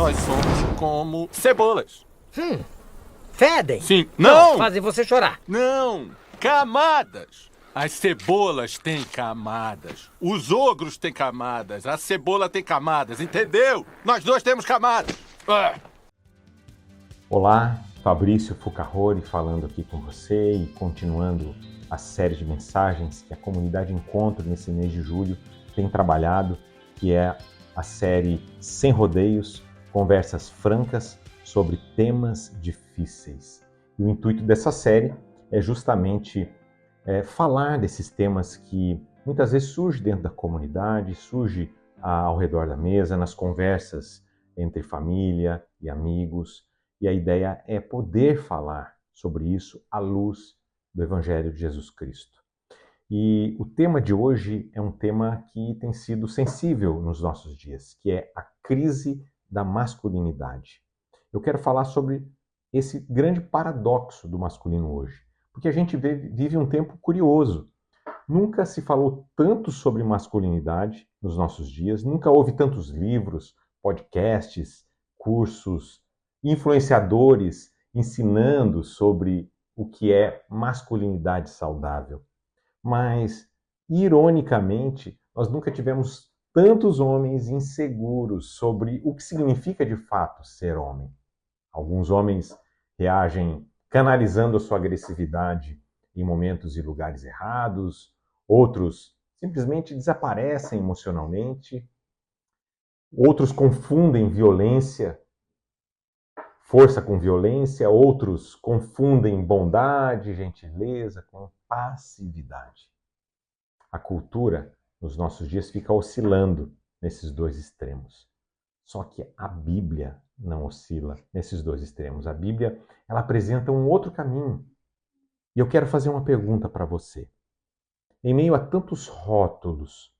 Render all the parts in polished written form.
Nós somos como cebolas. Fedem? Sim. Não! Fazem você chorar. Não! Camadas! As cebolas têm camadas. Os ogros têm camadas. A cebola tem camadas, entendeu? Nós dois temos camadas. Olá, Fabrício Fucarrori falando aqui com você e continuando a série de mensagens que a comunidade Encontro nesse mês de julho tem trabalhado, que é a série Sem Rodeios, conversas francas sobre temas difíceis. E o intuito dessa série é justamente falar desses temas que muitas vezes surgem dentro da comunidade, surge ao redor da mesa, nas conversas entre família e amigos. E a ideia é poder falar sobre isso à luz do Evangelho de Jesus Cristo. E o tema de hoje é um tema que tem sido sensível nos nossos dias, que é a crise da masculinidade. Eu quero falar sobre esse grande paradoxo do masculino hoje, porque a gente vive um tempo curioso. Nunca se falou tanto sobre masculinidade nos nossos dias, nunca houve tantos livros, podcasts, cursos, influenciadores ensinando sobre o que é masculinidade saudável. Mas, ironicamente, nós nunca tivemos tantos homens inseguros sobre o que significa de fato ser homem. Alguns homens reagem canalizando a sua agressividade em momentos e lugares errados, outros simplesmente desaparecem emocionalmente, outros confundem força com violência, outros confundem bondade, gentileza com passividade. A cultura, nos nossos dias, fica oscilando nesses dois extremos. Só que a Bíblia não oscila nesses dois extremos. A Bíblia, ela apresenta um outro caminho. E eu quero fazer uma pergunta para você. Em meio a tantos rótulos,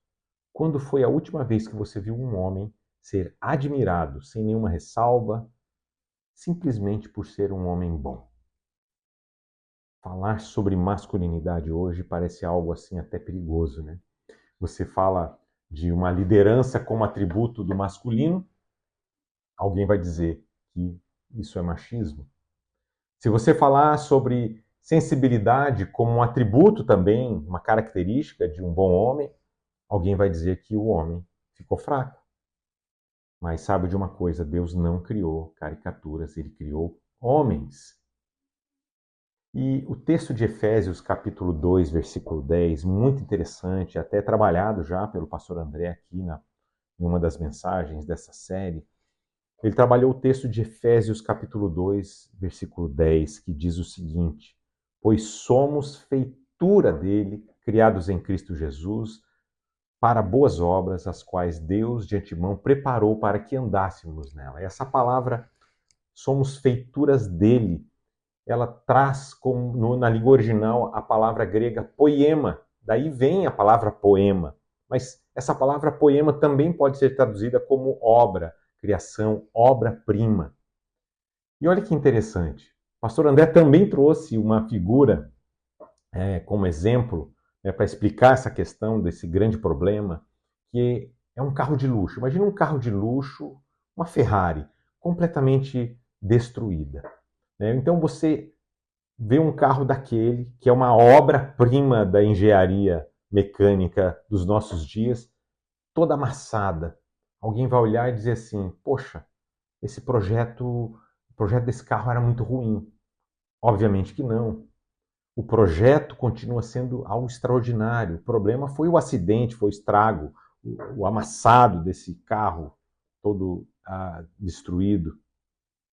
quando foi a última vez que você viu um homem ser admirado, sem nenhuma ressalva, simplesmente por ser um homem bom? Falar sobre masculinidade hoje parece algo assim até perigoso, né? Você fala de uma liderança como atributo do masculino, alguém vai dizer que isso é machismo. Se você falar sobre sensibilidade como um atributo também, uma característica de um bom homem, alguém vai dizer que o homem ficou fraco. Mas sabe de uma coisa, Deus não criou caricaturas, Ele criou homens. E o texto de Efésios, capítulo 2, versículo 10, muito interessante, até trabalhado já pelo pastor André aqui em uma das mensagens dessa série. Ele trabalhou o texto de Efésios, capítulo 2, versículo 10, que diz o seguinte: pois somos feitura dele, criados em Cristo Jesus, para boas obras, as quais Deus de antemão preparou para que andássemos nela. Essa palavra, somos feituras dele, ela traz, na língua original, a palavra grega poema. Daí vem a palavra poema. Mas essa palavra poema também pode ser traduzida como obra, criação, obra-prima. E olha que interessante. O pastor André também trouxe uma figura como exemplo para explicar essa questão desse grande problema, que é um carro de luxo. Imagina um carro de luxo, uma Ferrari, completamente destruída. Então você vê um carro daquele, que é uma obra-prima da engenharia mecânica dos nossos dias, toda amassada. Alguém vai olhar e dizer assim, poxa, o projeto desse carro era muito ruim. Obviamente que não. O projeto continua sendo algo extraordinário. O problema foi o acidente, foi o estrago, o amassado desse carro todo destruído.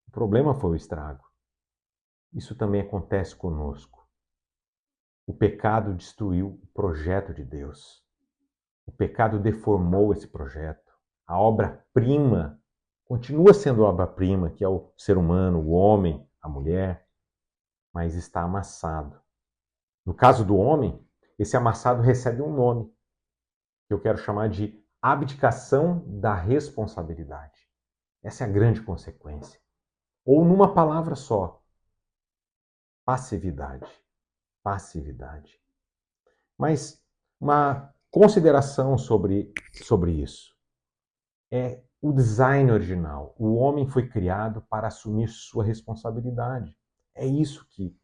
O problema foi o estrago. Isso também acontece conosco. O pecado destruiu o projeto de Deus. O pecado deformou esse projeto. A obra-prima continua sendo a obra-prima, que é o ser humano, o homem, a mulher, mas está amassado. No caso do homem, esse amassado recebe um nome, que eu quero chamar de abdicação da responsabilidade. Essa é a grande consequência. Ou numa palavra só, passividade. Passividade. Mas uma consideração sobre isso. o design original. O homem foi criado para assumir sua responsabilidade. É isso que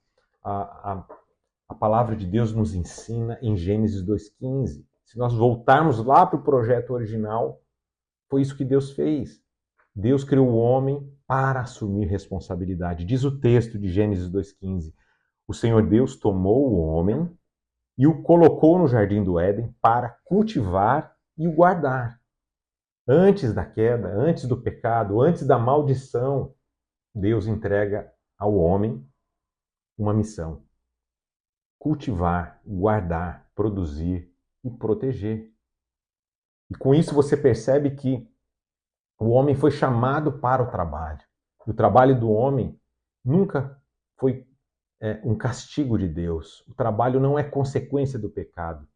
a palavra de Deus nos ensina em Gênesis 2,15. Se nós voltarmos lá para o projeto original, foi isso que Deus fez. Deus criou o homem para assumir responsabilidade. Diz o texto de Gênesis 2,15. O Senhor Deus tomou o homem e o colocou no jardim do Éden para cultivar e o guardar. Antes da queda, antes do pecado, antes da maldição, Deus entrega ao homem uma missão: cultivar, guardar, produzir e proteger. E com isso você percebe que o homem foi chamado para o trabalho. E o trabalho do homem nunca foi um castigo de Deus. O trabalho não é consequência do pecado.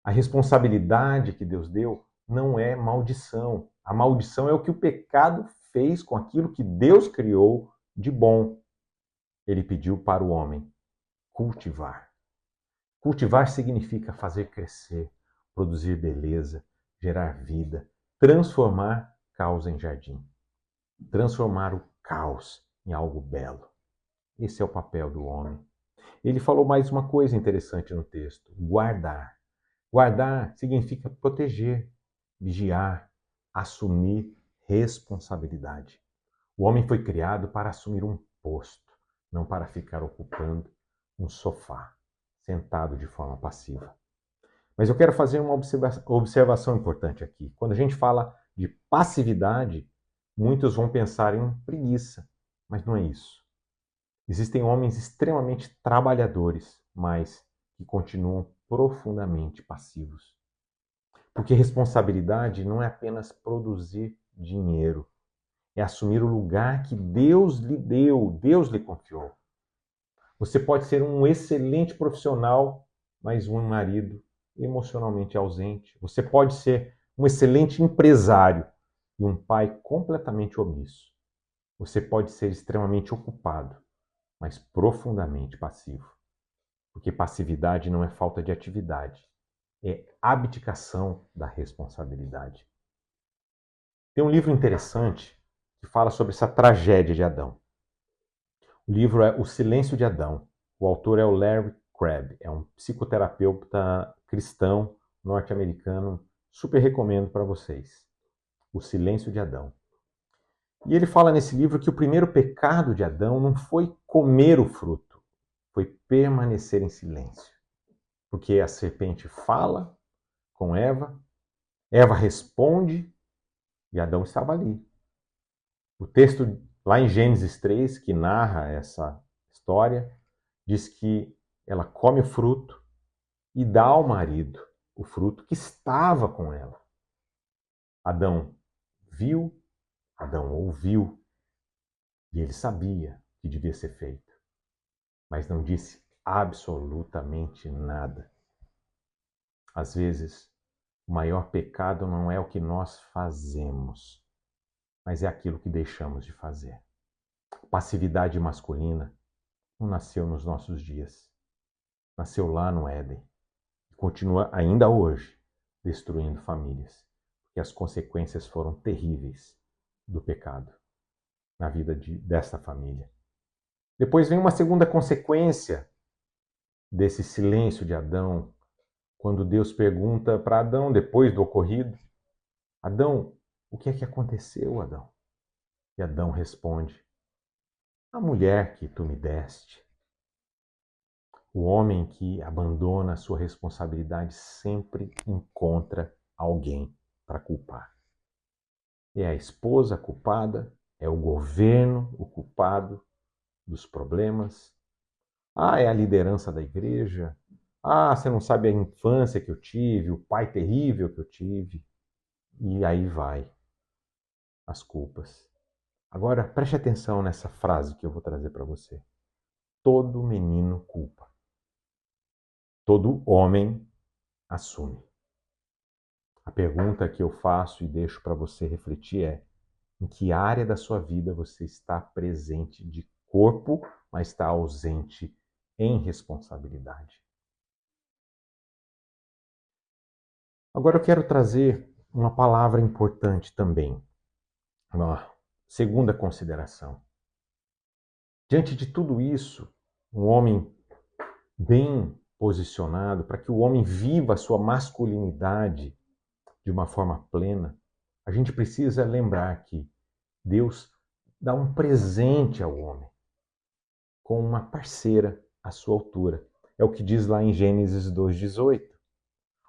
A responsabilidade que Deus deu não é maldição. A maldição é o que o pecado fez com aquilo que Deus criou de bom. Ele pediu para o homem cultivar. Cultivar significa fazer crescer, produzir beleza, gerar vida, transformar caos em jardim. Transformar o caos em algo belo. Esse é o papel do homem. Ele falou mais uma coisa interessante no texto: guardar. Guardar significa proteger, vigiar, assumir responsabilidade. O homem foi criado para assumir um posto, não para ficar ocupando um sofá, sentado de forma passiva. Mas eu quero fazer uma observação importante aqui. Quando a gente fala de passividade, muitos vão pensar em preguiça, mas não é isso. Existem homens extremamente trabalhadores, mas que continuam profundamente passivos. Porque responsabilidade não é apenas produzir dinheiro, é assumir o lugar que Deus lhe deu, Deus lhe confiou. Você pode ser um excelente profissional, mas um marido emocionalmente ausente. Você pode ser um excelente empresário e um pai completamente omisso. Você pode ser extremamente ocupado, mas profundamente passivo. Porque passividade não é falta de atividade, é abdicação da responsabilidade. Tem um livro interessante que fala sobre essa tragédia de Adão. O livro é O Silêncio de Adão. O autor é o Larry Crabb, é um psicoterapeuta cristão norte-americano. Super recomendo para vocês. O Silêncio de Adão. E ele fala nesse livro que o primeiro pecado de Adão não foi comer o fruto, foi permanecer em silêncio. Porque a serpente fala com Eva, Eva responde e Adão estava ali. O texto lá em Gênesis 3, que narra essa história, diz que ela come o fruto e dá ao marido o fruto que estava com ela. Adão viu, Adão ouviu, e ele sabia que devia ser feito, mas não disse absolutamente nada. Às vezes, o maior pecado não é o que nós fazemos, mas é aquilo que deixamos de fazer. A passividade masculina não nasceu nos nossos dias. Nasceu lá no Éden e continua ainda hoje destruindo famílias, porque as consequências foram terríveis do pecado na vida desta família. Depois vem uma segunda consequência desse silêncio de Adão, quando Deus pergunta para Adão, depois do ocorrido: Adão, o que é que aconteceu, Adão? E Adão responde: a mulher que tu me deste. O homem que abandona a sua responsabilidade sempre encontra alguém para culpar. É a esposa culpada, é o governo o culpado dos problemas. É a liderança da igreja. Você não sabe a infância que eu tive, o pai terrível que eu tive. E aí vai as culpas. Agora, preste atenção nessa frase que eu vou trazer para você. Todo menino culpa. Todo homem assume. A pergunta que eu faço e deixo para você refletir é: em que área da sua vida você está presente de corpo, mas está ausente em responsabilidade? Agora eu quero trazer uma palavra importante também. Ó, segunda consideração. Diante de tudo isso, um homem bem posicionado para que o homem viva a sua masculinidade de uma forma plena, a gente precisa lembrar que Deus dá um presente ao homem com uma parceira à sua altura. É o que diz lá em Gênesis 2:18.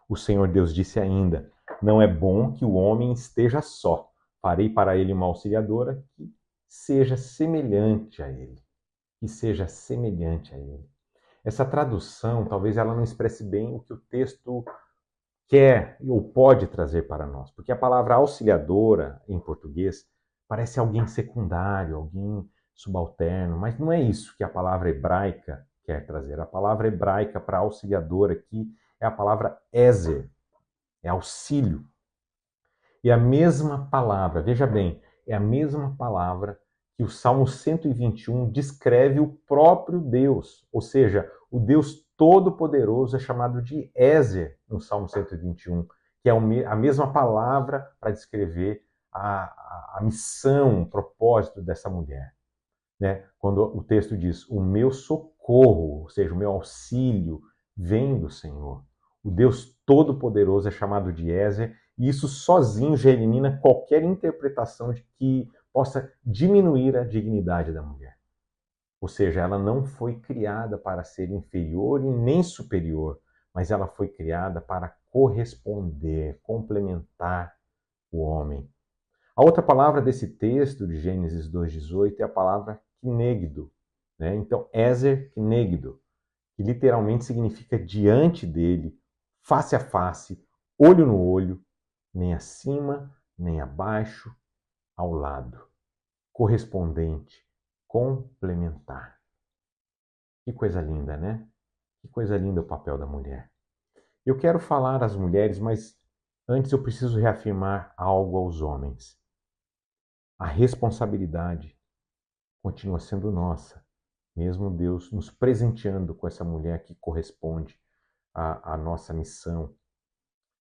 O Senhor Deus disse ainda: não é bom que o homem esteja só. Farei para ele uma auxiliadora que seja semelhante a ele. Que seja semelhante a ele. Essa tradução, talvez ela não expresse bem o que o texto quer ou pode trazer para nós. Porque a palavra auxiliadora, em português, parece alguém secundário, alguém subalterno, mas não é isso que a palavra hebraica quer trazer. A palavra hebraica para auxiliador aqui é a palavra ezer, é auxílio. E a mesma palavra, veja bem, é a mesma palavra que o Salmo 121 descreve o próprio Deus, ou seja, o Deus Todo-Poderoso é chamado de Ezer no Salmo 121, que é a mesma palavra para descrever a missão, o propósito dessa mulher. Né? Quando o texto diz, o meu socorro, ou seja, o meu auxílio, vem do Senhor. O Deus Todo-Poderoso é chamado de Ezer, e isso sozinho já elimina qualquer interpretação de que possa diminuir a dignidade da mulher. Ou seja, ela não foi criada para ser inferior e nem superior, mas ela foi criada para corresponder, complementar o homem. A outra palavra desse texto de Gênesis 2:18 é a palavra kinegdo. Né? Então, Ezer kinegdo, que literalmente significa diante dele, face a face, olho no olho, nem acima, nem abaixo, ao lado. Correspondente, complementar. Que coisa linda, né? Que coisa linda o papel da mulher. Eu quero falar às mulheres, mas antes eu preciso reafirmar algo aos homens. A responsabilidade continua sendo nossa, mesmo Deus nos presenteando com essa mulher que corresponde à nossa missão,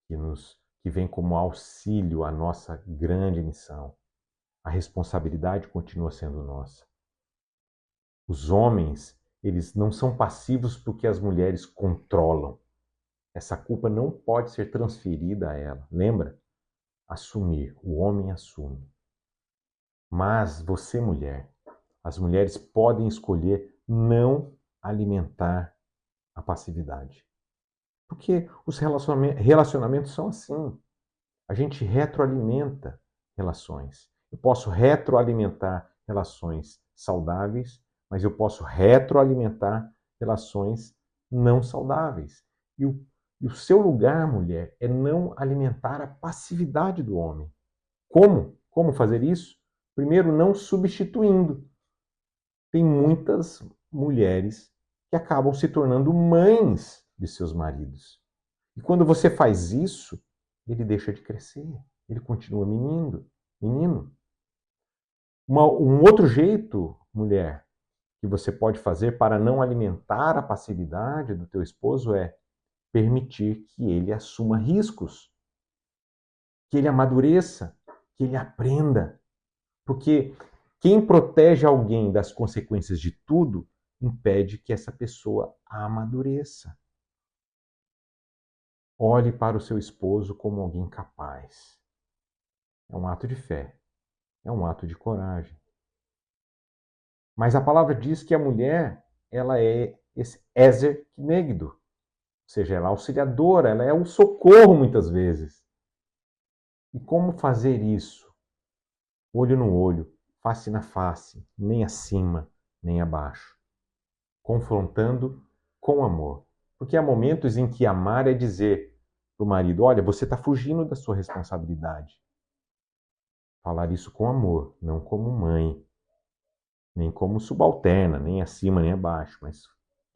que vem como auxílio à nossa grande missão. A responsabilidade continua sendo nossa. Os homens, eles não são passivos porque as mulheres controlam. Essa culpa não pode ser transferida a ela. Lembra? Assumir. O homem assume. Mas você, mulher, as mulheres podem escolher não alimentar a passividade. Porque os relacionamentos são assim. A gente retroalimenta relações. Eu posso retroalimentar relações saudáveis, mas eu posso retroalimentar relações não saudáveis. E o seu lugar, mulher, é não alimentar a passividade do homem. Como? Como fazer isso? Primeiro, não substituindo. Tem muitas mulheres que acabam se tornando mães de seus maridos. E quando você faz isso, ele deixa de crescer, ele continua menino. Um outro jeito, mulher, que você pode fazer para não alimentar a passividade do teu esposo é permitir que ele assuma riscos, que ele amadureça, que ele aprenda. Porque quem protege alguém das consequências de tudo impede que essa pessoa amadureça. Olhe para o seu esposo como alguém capaz. É um ato de fé, é um ato de coragem. Mas a palavra diz que a mulher, ela é esse Ezer kinegdo, ou seja, ela é auxiliadora, ela é o socorro muitas vezes. E como fazer isso? Olho no olho, face na face, nem acima, nem abaixo. Confrontando com amor. Porque há momentos em que amar é dizer para o marido, olha, você está fugindo da sua responsabilidade. Falar isso com amor, não como mãe, nem como subalterna, nem acima, nem abaixo, mas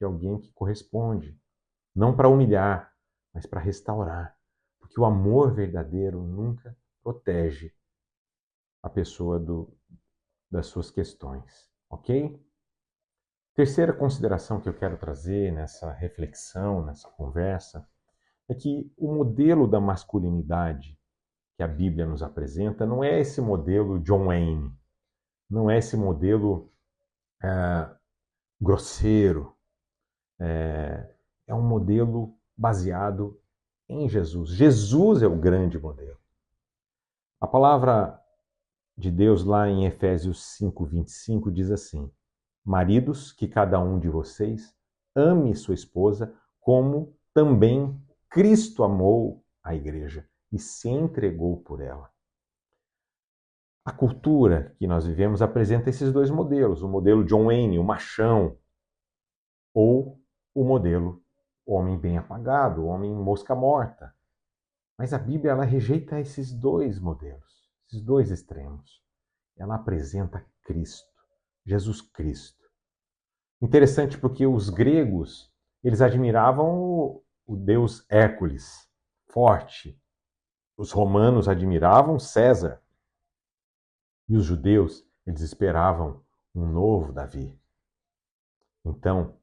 de alguém que corresponde. Não para humilhar, mas para restaurar. Porque o amor verdadeiro nunca protege a pessoa das suas questões, ok? Terceira consideração que eu quero trazer nessa reflexão, nessa conversa, é que o modelo da masculinidade que a Bíblia nos apresenta não é esse modelo John Wayne, não é esse modelo grosseiro, é um modelo baseado em Jesus. Jesus é o grande modelo. A palavra de Deus lá em Efésios 5:25 diz assim: maridos, que cada um de vocês ame sua esposa como também Cristo amou a igreja e se entregou por ela. A cultura que nós vivemos apresenta esses dois modelos, o modelo John Wayne, o machão, ou o modelo homem bem apagado, o homem mosca morta. Mas a Bíblia ela rejeita esses dois modelos, esses dois extremos. Ela apresenta Cristo, Jesus Cristo. Interessante porque os gregos, eles admiravam o deus Hércules, forte. Os romanos admiravam César. E os judeus, eles esperavam um novo Davi. Então,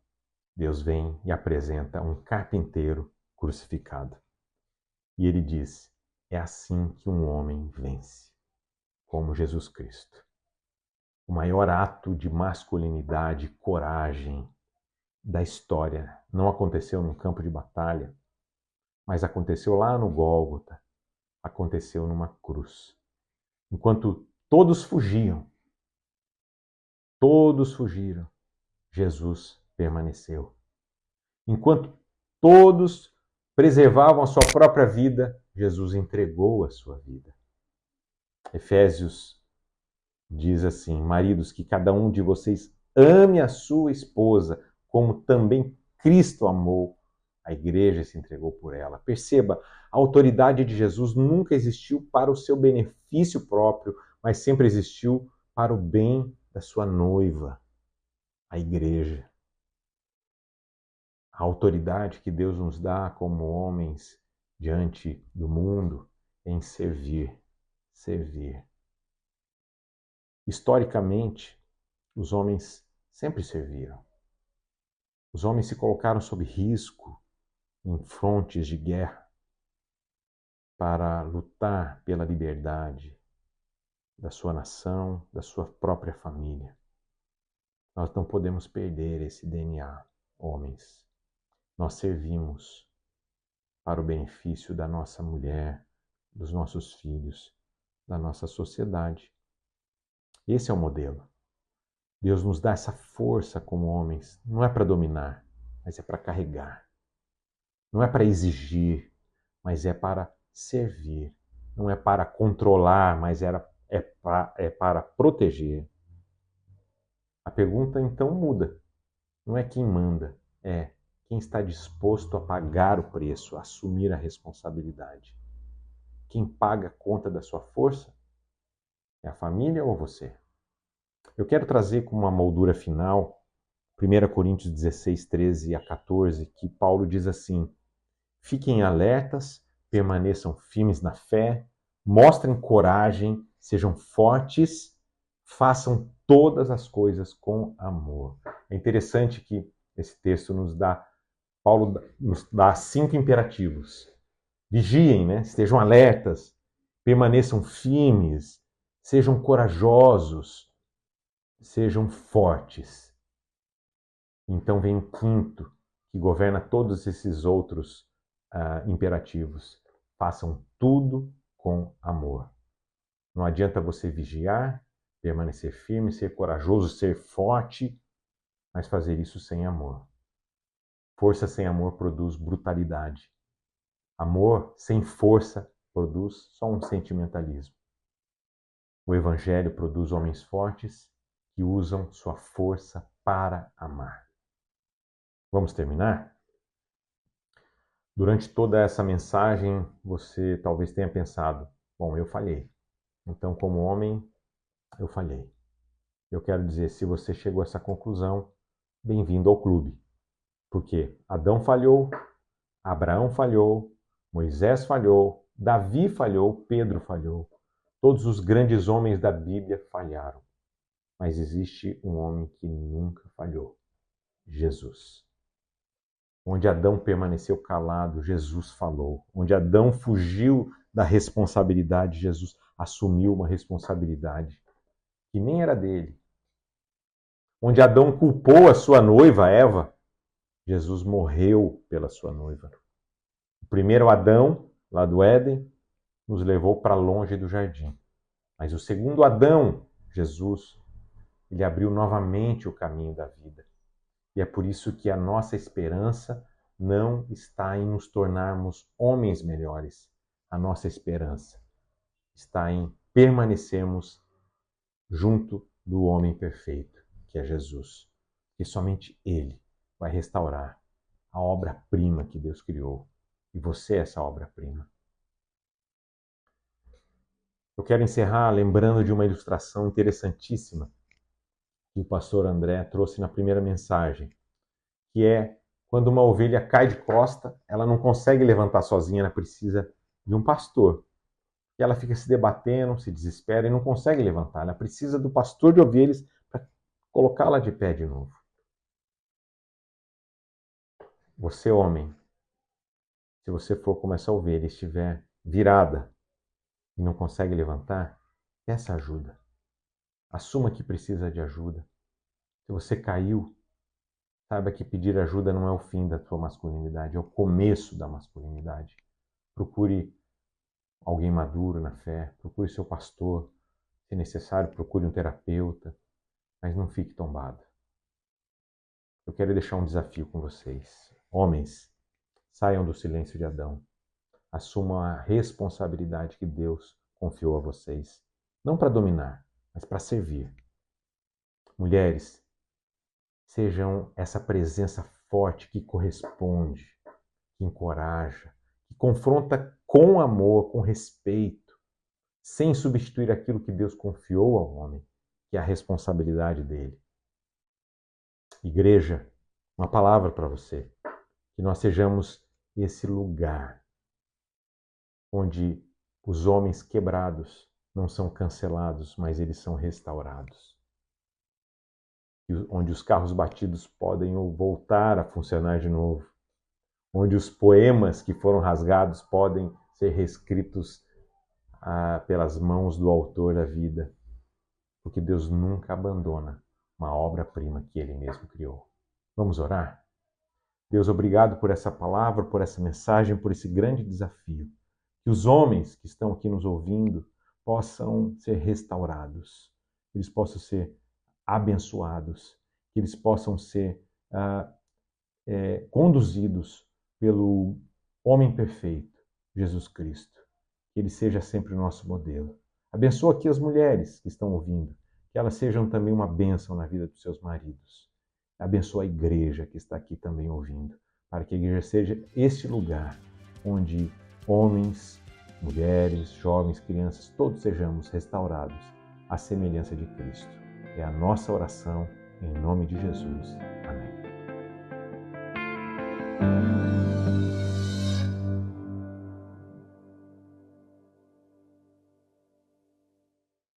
Deus vem e apresenta um carpinteiro crucificado. E ele diz: é assim que um homem vence, como Jesus Cristo. O maior ato de masculinidade, coragem da história não aconteceu num campo de batalha, mas aconteceu lá no Gólgota, aconteceu numa cruz. Enquanto todos fugiram, Jesus permaneceu. Enquanto todos preservavam a sua própria vida, Jesus entregou a sua vida. Efésios diz assim: maridos, que cada um de vocês ame a sua esposa, como também Cristo amou a igreja e se entregou por ela. Perceba, a autoridade de Jesus nunca existiu para o seu benefício próprio, mas sempre existiu para o bem da sua noiva, a igreja. A autoridade que Deus nos dá como homens diante do mundo é em servir. Historicamente, os homens sempre serviram. Os homens se colocaram sob risco em frontes de guerra para lutar pela liberdade da sua nação, da sua própria família. Nós não podemos perder esse DNA, homens. Nós servimos para o benefício da nossa mulher, dos nossos filhos, da nossa sociedade. Esse é o modelo. Deus nos dá essa força como homens. Não é para dominar, mas é para carregar. Não é para exigir, mas é para servir. Não é para controlar, mas é para proteger. A pergunta então muda. Não é quem manda, é quem está disposto a pagar o preço, a assumir a responsabilidade. Quem paga a conta da sua força é a família ou você? Eu quero trazer como uma moldura final 1 Coríntios 16, 13 a 14, que Paulo diz assim: fiquem alertas, permaneçam firmes na fé, mostrem coragem, sejam fortes, façam todas as coisas com amor. É interessante que esse texto Paulo nos dá 5 imperativos. Vigiem, né? Estejam alertas, permaneçam firmes, sejam corajosos, sejam fortes. Então vem o 5º, que governa todos esses outros imperativos. Façam tudo com amor. Não adianta você vigiar, permanecer firme, ser corajoso, ser forte, mas fazer isso sem amor. Força sem amor produz brutalidade. Amor sem força produz só um sentimentalismo. O Evangelho produz homens fortes que usam sua força para amar. Vamos terminar? Durante toda essa mensagem, você talvez tenha pensado: bom, eu falhei. Então, como homem, eu falhei. Eu quero dizer, se você chegou a essa conclusão, bem-vindo ao clube. Porque Adão falhou, Abraão falhou, Moisés falhou, Davi falhou, Pedro falhou. Todos os grandes homens da Bíblia falharam. Mas existe um homem que nunca falhou: Jesus. Onde Adão permaneceu calado, Jesus falou. Onde Adão fugiu da responsabilidade, Jesus assumiu uma responsabilidade que nem era dele. Onde Adão culpou a sua noiva, Eva, Jesus morreu pela sua noiva. O primeiro Adão, lá do Éden, nos levou para longe do jardim. Mas o segundo Adão, Jesus, ele abriu novamente o caminho da vida. E é por isso que a nossa esperança não está em nos tornarmos homens melhores. A nossa esperança está em permanecermos junto do homem perfeito, que é Jesus. E somente Ele vai restaurar a obra-prima que Deus criou. E você é essa obra-prima. Eu quero encerrar lembrando de uma ilustração interessantíssima que o pastor André trouxe na primeira mensagem, que é quando uma ovelha cai de costa, ela não consegue levantar sozinha, ela precisa de um pastor. E ela fica se debatendo, se desespera e não consegue levantar. Ela precisa do pastor de ovelhas para colocá-la de pé de novo. Você, homem, se você for como essa ovelha, estiver virada e não consegue levantar, peça ajuda. Assuma que precisa de ajuda. Se você caiu, saiba que pedir ajuda não é o fim da sua masculinidade, é o começo da masculinidade. Procure alguém maduro na fé, procure seu pastor. Se necessário, procure um terapeuta, mas não fique tombado. Eu quero deixar um desafio com vocês. Homens, saiam do silêncio de Adão. Assumam a responsabilidade que Deus confiou a vocês. Não para dominar, mas para servir. Mulheres, sejam essa presença forte que corresponde, que encoraja, que confronta com amor, com respeito, sem substituir aquilo que Deus confiou ao homem, que é a responsabilidade dele. Igreja, uma palavra para você, que nós sejamos esse lugar onde os homens quebrados não são cancelados, mas eles são restaurados. Onde os carros batidos podem voltar a funcionar de novo. Onde os poemas que foram rasgados podem ser reescritos pelas mãos do autor da vida. Porque Deus nunca abandona uma obra-prima que Ele mesmo criou. Vamos orar? Deus, obrigado por essa palavra, por essa mensagem, por esse grande desafio. Que os homens que estão aqui nos ouvindo possam ser restaurados, que eles possam ser abençoados, que eles possam ser conduzidos pelo homem perfeito, Jesus Cristo. Que ele seja sempre o nosso modelo. Abençoa aqui as mulheres que estão ouvindo, que elas sejam também uma bênção na vida dos seus maridos. Abençoa a igreja que está aqui também ouvindo, para que a igreja seja este lugar onde homens, mulheres, jovens, crianças, todos sejamos restaurados à semelhança de Cristo. É a nossa oração em nome de Jesus. Amém.